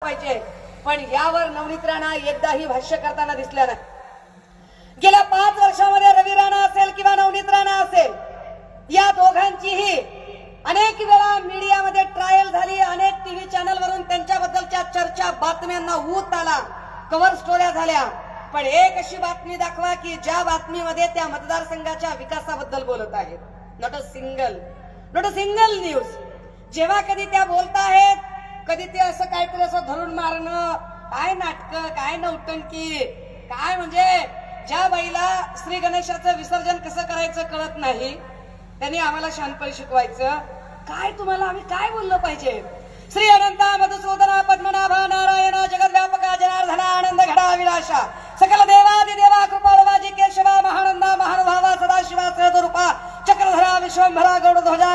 पाहिजे, पण यावर नवनीत राणा एकदाही भाष्य करताना दिसल्या नाही। गेल्या 5 वर्षामध्ये रवी राणा असेल किंवा नवनीत राणा असेल, या दोघांचीही अनेक वेळा मीडियामध्ये ट्रायल झाली, अनेक टीव्ही चॅनल वरून त्यांच्याबद्दलच्या चर्चा बातम्यांना ऊत आला, कव्हर स्टोऱ्या झाल्या। पण एक अशी बातमी दाखवा की ज्या बातमीमध्ये त्या मतदारसंघाच्या विकासाबद्दल बोलत आहेत। Not a single news. जेव्हा कधी त्या बोलत आहेत, कधी ते असं काहीतरी असं धरून मारणं, काय नाटक, काय नौटंकी, काय म्हणजे ज्या बाईला श्री गणेशाचं विसर्जन कसं करायचं कळत नाही, त्यांनी आम्हाला शानपणी शिकवायचं। काय तुम्हाला आम्ही काय बोललं पाहिजे? श्री अनंता मधुसूदना पद्मनाभा नारायणा जगद्व्यापका जनार्दना आनंद घडा विलासा सकल देवादि देवा कृपाळवाजी केशवा महानंदा महानुभावा सदाशिवा सहस्वरूपा चक्रधरा विश्वंभरा गौडध्वजा